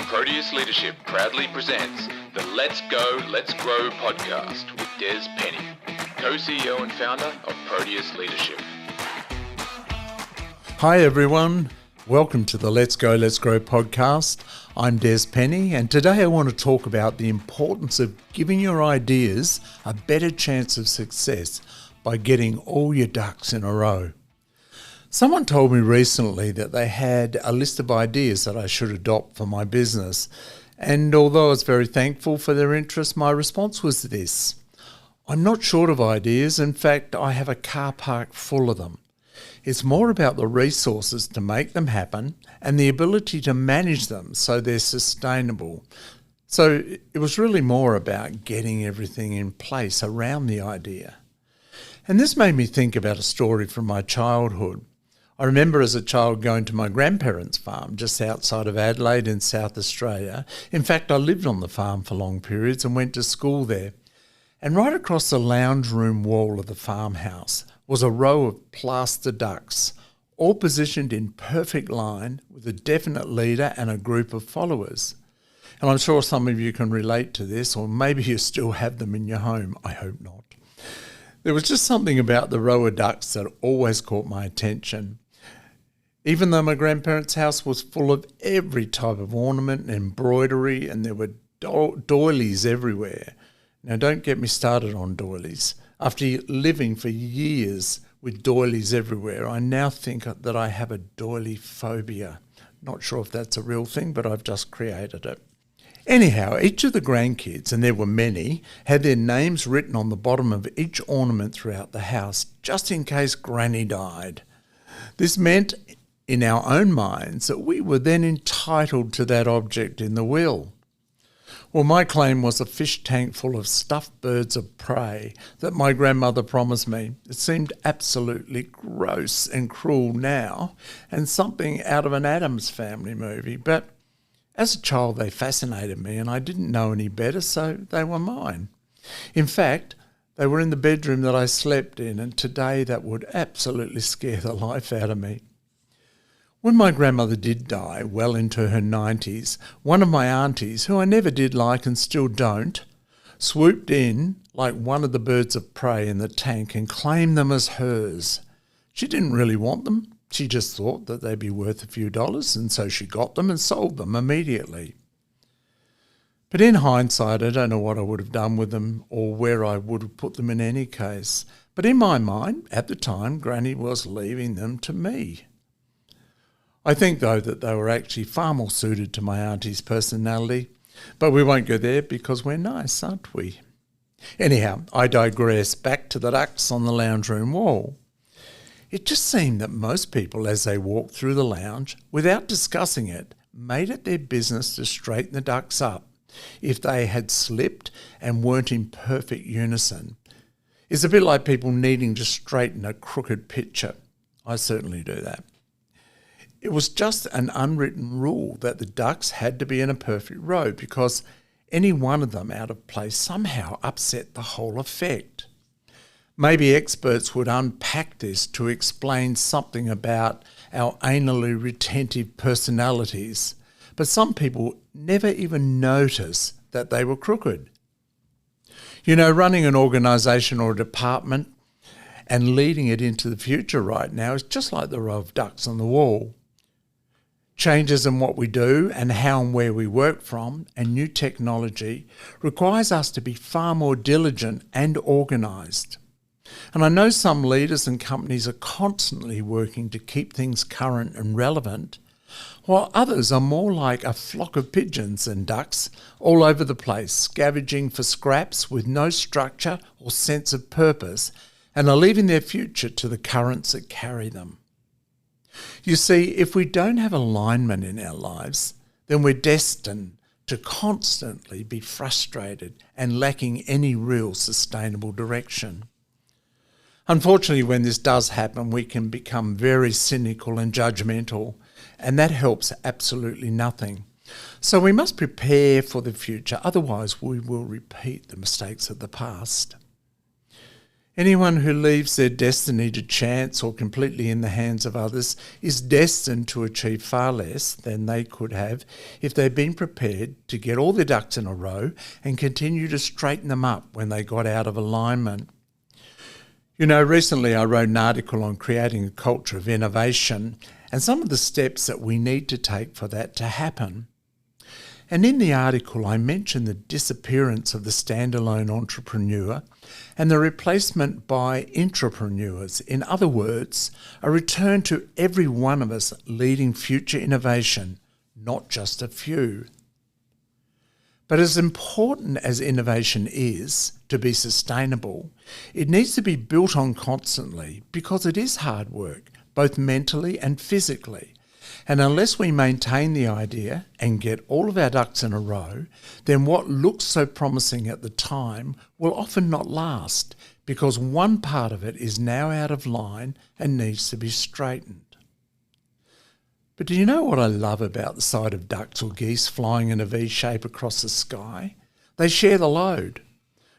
Proteus Leadership proudly presents the Let's Go, Let's Grow podcast with Des Penny, co-CEO and founder of Proteus Leadership. Hi everyone, welcome to the Let's Go, Let's Grow podcast. I'm Des Penny, and today I want to talk about the importance of giving your ideas a better chance of success by getting all your ducks in a row. Someone told me recently that they had a list of ideas that I should adopt for my business, and although I was very thankful for their interest, my response was this: I'm not short of ideas. In fact, I have a car park full of them. It's more about the resources to make them happen and the ability to manage them so they're sustainable. So it was really more about getting everything in place around the idea. And this made me think about a story from my childhood. I remember as a child going to my grandparents' farm just outside of Adelaide in South Australia. In fact, I lived on the farm for long periods and went to school there. And right across the lounge room wall of the farmhouse was a row of plaster ducks, all positioned in perfect line with a definite leader and a group of followers. And I'm sure some of you can relate to this, or maybe you still have them in your home. I hope not. There was just something about the row of ducks that always caught my attention. Even though my grandparents' house was full of every type of ornament and embroidery, and there were doilies everywhere. Now, don't get me started on doilies. After living for years with doilies everywhere, I now think that I have a doily phobia. Not sure if that's a real thing, but I've just created it. Anyhow, each of the grandkids, and there were many, had their names written on the bottom of each ornament throughout the house, just in case Granny died. This meant, in our own minds, that we were then entitled to that object in the will. Well, my claim was a fish tank full of stuffed birds of prey that my grandmother promised me. It seemed absolutely gross and cruel now, and something out of an Addams Family movie, but as a child they fascinated me and I didn't know any better, so they were mine. In fact, they were in the bedroom that I slept in, and today that would absolutely scare the life out of me. When my grandmother did die, well into her 90s, one of my aunties, who I never did like and still don't, swooped in like one of the birds of prey in the tank and claimed them as hers. She didn't really want them. She just thought that they'd be worth a few dollars, and so she got them and sold them immediately. But in hindsight, I don't know what I would have done with them or where I would have put them in any case. But in my mind, at the time, Granny was leaving them to me. I think, though, that they were actually far more suited to my auntie's personality, but we won't go there because we're nice, aren't we? Anyhow, I digress. Back to the ducks on the lounge room wall. It just seemed that most people, as they walked through the lounge, without discussing it, made it their business to straighten the ducks up if they had slipped and weren't in perfect unison. It's a bit like people needing to straighten a crooked picture. I certainly do that. It was just an unwritten rule that the ducks had to be in a perfect row because any one of them out of place somehow upset the whole effect. Maybe experts would unpack this to explain something about our anally retentive personalities, but some people never even notice that they were crooked. You know, running an organisation or a department and leading it into the future right now is just like the row of ducks on the wall. Changes in what we do and how and where we work from and new technology requires us to be far more diligent and organised. And I know some leaders and companies are constantly working to keep things current and relevant, while others are more like a flock of pigeons and ducks all over the place, scavenging for scraps with no structure or sense of purpose, and are leaving their future to the currents that carry them. You see, if we don't have alignment in our lives, then we're destined to constantly be frustrated and lacking any real sustainable direction. Unfortunately, when this does happen, we can become very cynical and judgmental, and that helps absolutely nothing. So we must prepare for the future, otherwise we will repeat the mistakes of the past. Anyone who leaves their destiny to chance or completely in the hands of others is destined to achieve far less than they could have if they'd been prepared to get all their ducks in a row and continue to straighten them up when they got out of alignment. You know, recently I wrote an article on creating a culture of innovation and some of the steps that we need to take for that to happen. And in the article, I mentioned the disappearance of the standalone entrepreneur and the replacement by intrapreneurs. In other words, a return to every one of us leading future innovation, not just a few. But as important as innovation is to be sustainable, it needs to be built on constantly because it is hard work, both mentally and physically. And unless we maintain the idea and get all of our ducks in a row, then what looks so promising at the time will often not last because one part of it is now out of line and needs to be straightened. But do you know what I love about the sight of ducks or geese flying in a V shape across the sky? They share the load.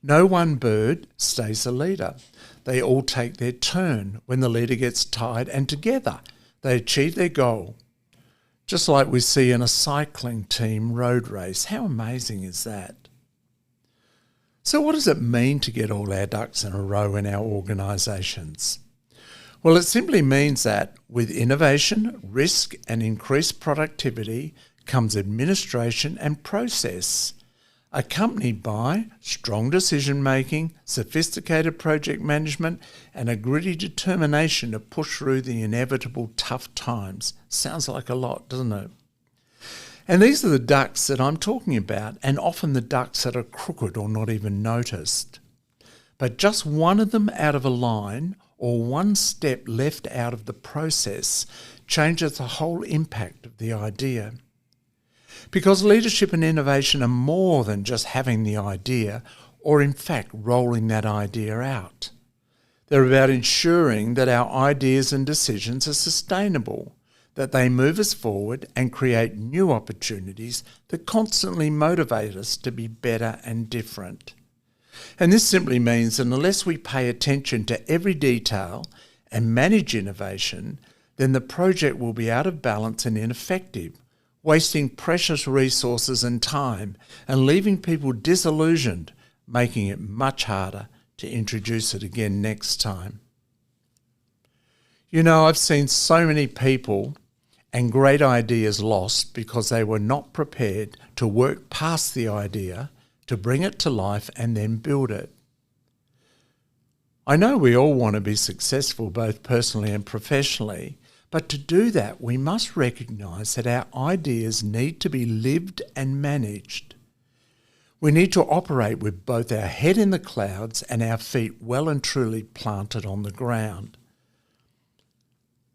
No one bird stays the leader. They all take their turn when the leader gets tired, and together they achieve their goal. Just like we see in a cycling team road race. How amazing is that? So what does it mean to get all our ducks in a row in our organisations? Well, it simply means that with innovation, risk and increased productivity comes administration and process, accompanied by strong decision-making, sophisticated project management, and a gritty determination to push through the inevitable tough times. Sounds like a lot, doesn't it? And these are the ducks that I'm talking about, and often the ducks that are crooked or not even noticed. But just one of them out of a line or one step left out of the process changes the whole impact of the idea. Because leadership and innovation are more than just having the idea or in fact rolling that idea out. They're about ensuring that our ideas and decisions are sustainable, that they move us forward and create new opportunities that constantly motivate us to be better and different. And this simply means that unless we pay attention to every detail and manage innovation, then the project will be out of balance and ineffective, wasting precious resources and time and leaving people disillusioned, making it much harder to introduce it again next time. You know, I've seen so many people and great ideas lost because they were not prepared to work past the idea, to bring it to life and then build it. I know we all want to be successful both personally and professionally, but to do that, we must recognise that our ideas need to be lived and managed. We need to operate with both our head in the clouds and our feet well and truly planted on the ground.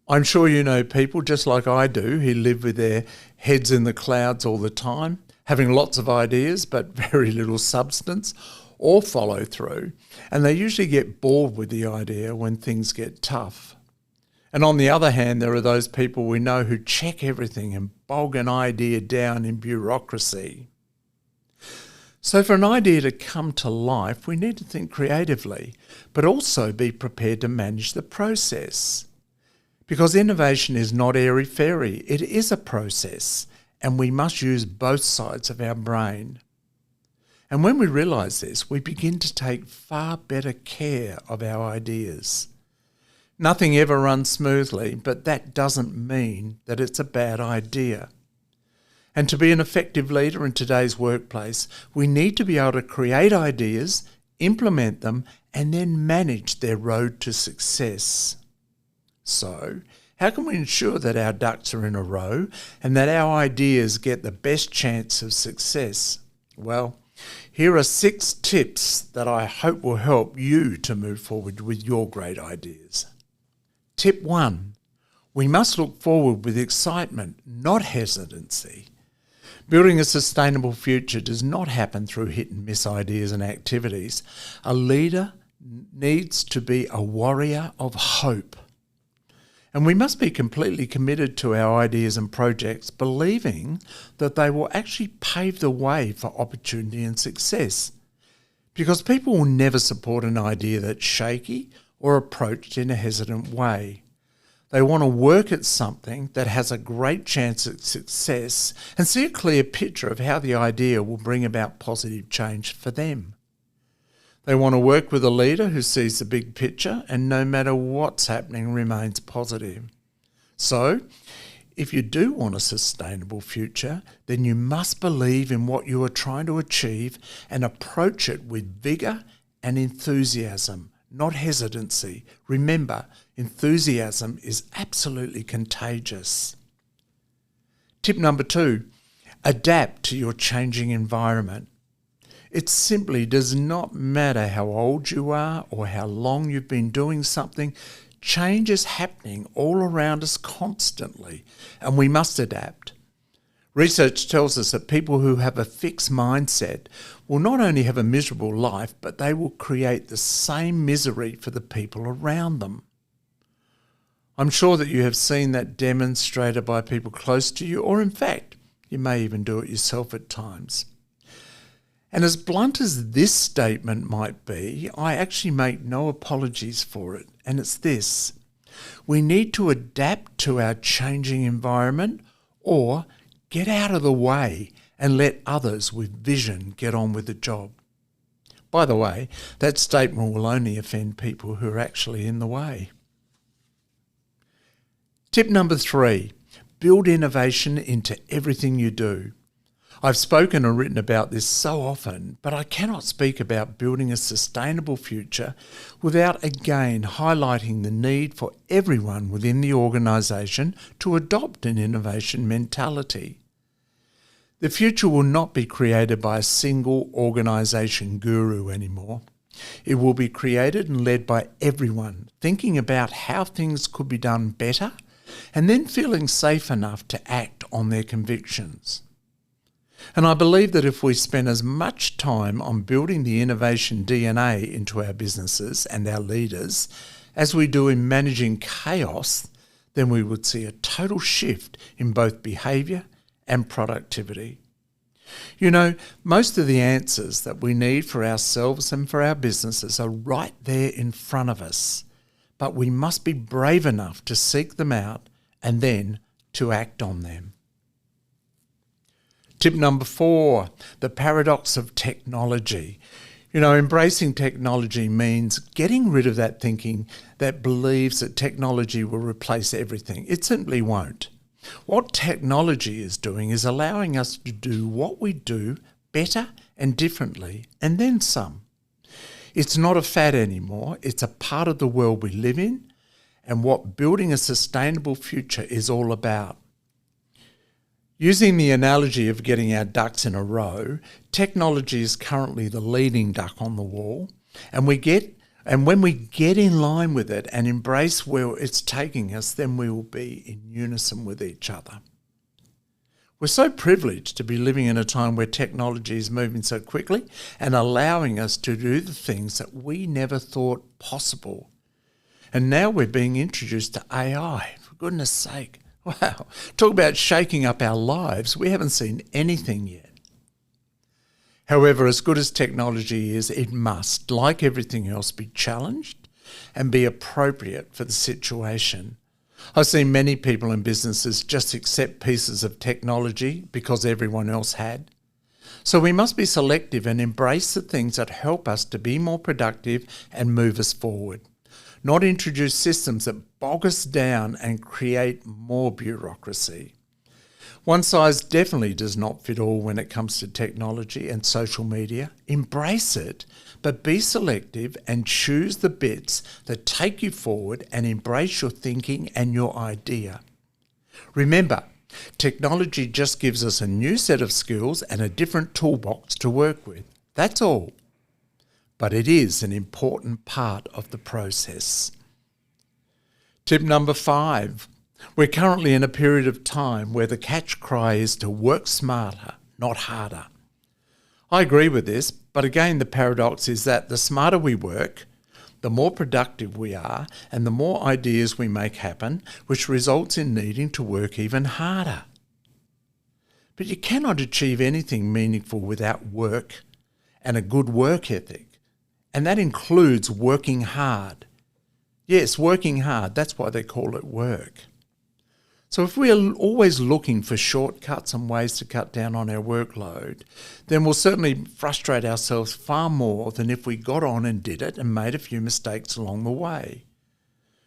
I'm sure you know people just like I do who live with their heads in the clouds all the time, having lots of ideas but very little substance or follow through, and they usually get bored with the idea when things get tough. And on the other hand, there are those people we know who check everything and bog an idea down in bureaucracy. So for an idea to come to life, we need to think creatively, but also be prepared to manage the process. Because innovation is not airy-fairy, it is a process, and we must use both sides of our brain. And when we realise this, we begin to take far better care of our ideas. Nothing ever runs smoothly, but that doesn't mean that it's a bad idea. And to be an effective leader in today's workplace, we need to be able to create ideas, implement them, and then manage their road to success. So, how can we ensure that our ducks are in a row and that our ideas get the best chance of success? Well, here are 6 tips that I hope will help you to move forward with your great ideas. Tip 1. We must look forward with excitement, not hesitancy. Building a sustainable future does not happen through hit and miss ideas and activities. A leader needs to be a warrior of hope. And we must be completely committed to our ideas and projects, believing that they will actually pave the way for opportunity and success. Because people will never support an idea that's shaky or approached in a hesitant way. They want to work at something that has a great chance at success and see a clear picture of how the idea will bring about positive change for them. They want to work with a leader who sees the big picture and no matter what's happening remains positive. So, if you do want a sustainable future, then you must believe in what you are trying to achieve and approach it with vigour and enthusiasm, not hesitancy. Remember, enthusiasm is absolutely contagious. Tip number 2, adapt to your changing environment. It simply does not matter how old you are or how long you've been doing something. Change is happening all around us constantly, and we must adapt. Research tells us that people who have a fixed mindset will not only have a miserable life, but they will create the same misery for the people around them. I'm sure that you have seen that demonstrated by people close to you, or in fact, you may even do it yourself at times. And as blunt as this statement might be, I actually make no apologies for it. And it's this: we need to adapt to our changing environment or get out of the way and let others with vision get on with the job. By the way, that statement will only offend people who are actually in the way. Tip number 3, build innovation into everything you do. I've spoken and written about this so often, but I cannot speak about building a sustainable future without again highlighting the need for everyone within the organisation to adopt an innovation mentality. The future will not be created by a single organisation guru anymore. It will be created and led by everyone, thinking about how things could be done better and then feeling safe enough to act on their convictions. And I believe that if we spend as much time on building the innovation DNA into our businesses and our leaders as we do in managing chaos, then we would see a total shift in both behaviour and productivity. You know, most of the answers that we need for ourselves and for our businesses are right there in front of us, but we must be brave enough to seek them out and then to act on them. Tip number 4, the paradox of technology. You know, embracing technology means getting rid of that thinking that believes that technology will replace everything. It simply won't. What technology is doing is allowing us to do what we do better and differently, and then some. It's not a fad anymore. It's a part of the world we live in and what building a sustainable future is all about. Using the analogy of getting our ducks in a row, technology is currently the leading duck on the wall, and when we get in line with it and embrace where it's taking us, then we will be in unison with each other. We're so privileged to be living in a time where technology is moving so quickly and allowing us to do the things that we never thought possible. And now we're being introduced to AI, for goodness sake. Wow, talk about shaking up our lives. We haven't seen anything yet. However, as good as technology is, it must, like everything else, be challenged and be appropriate for the situation. I've seen many people in businesses just accept pieces of technology because everyone else had. So we must be selective and embrace the things that help us to be more productive and move us forward. Not introduce systems that bog us down and create more bureaucracy. One size definitely does not fit all when it comes to technology and social media. Embrace it, but be selective and choose the bits that take you forward and embrace your thinking and your idea. Remember, technology just gives us a new set of skills and a different toolbox to work with. That's all. But it is an important part of the process. Tip number 5. We're currently in a period of time where the catch cry is to work smarter, not harder. I agree with this, but again the paradox is that the smarter we work, the more productive we are and the more ideas we make happen, which results in needing to work even harder. But you cannot achieve anything meaningful without work. and a good work ethic. And that includes working hard. Yes, working hard. That's why they call it work. So if we are always looking for shortcuts and ways to cut down on our workload, then we'll certainly frustrate ourselves far more than if we got on and did it and made a few mistakes along the way.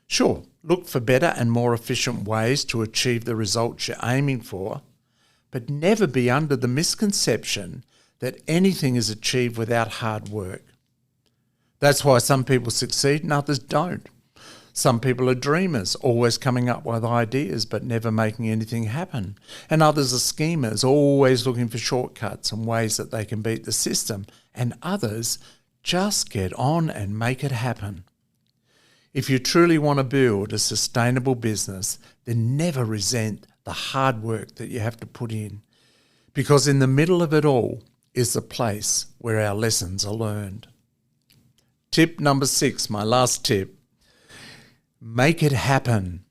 Sure, look for better and more efficient ways to achieve the results you're aiming for, but never be under the misconception that anything is achieved without hard work. That's why some people succeed and others don't. Some people are dreamers, always coming up with ideas but never making anything happen. And others are schemers, always looking for shortcuts and ways that they can beat the system. And others just get on and make it happen. If you truly want to build a sustainable business, then never resent the hard work that you have to put in. Because in the middle of it all is the place where our lessons are learned. Tip number 6, my last tip. Make it happen.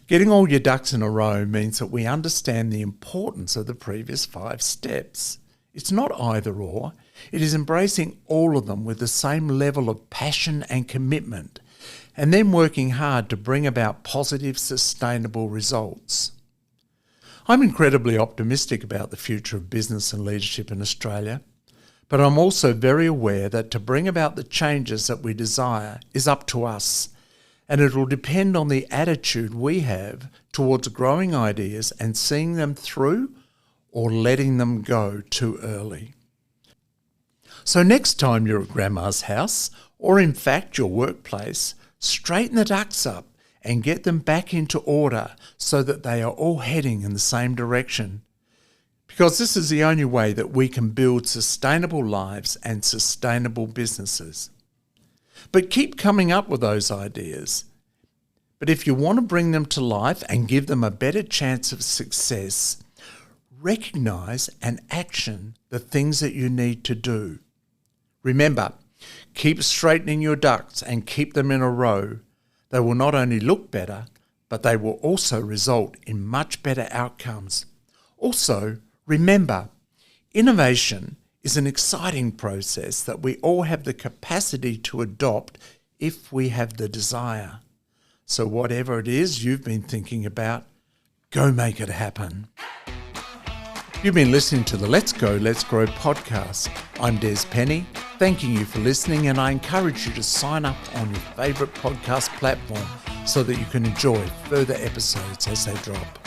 Getting all your ducks in a row means that we understand the importance of the previous 5 steps. It's not either or. It is embracing all of them with the same level of passion and commitment, and then working hard to bring about positive, sustainable results. I'm incredibly optimistic about the future of business and leadership in Australia, but I'm also very aware that to bring about the changes that we desire is up to us. And it will depend on the attitude we have towards growing ideas and seeing them through or letting them go too early. So next time you're at Grandma's house, or in fact your workplace, straighten the ducks up and get them back into order so that they are all heading in the same direction. Because this is the only way that we can build sustainable lives and sustainable businesses. But keep coming up with those ideas. But if you want to bring them to life and give them a better chance of success, recognize and action the things that you need to do. Remember, keep straightening your ducks and keep them in a row. They will not only look better, but they will also result in much better outcomes. Also, remember, innovation is an exciting process that we all have the capacity to adopt if we have the desire. So whatever it is you've been thinking about, go make it happen. You've been listening to the Let's Go, Let's Grow podcast. I'm Des Penny, thanking you for listening, and I encourage you to sign up on your favourite podcast platform so that you can enjoy further episodes as they drop.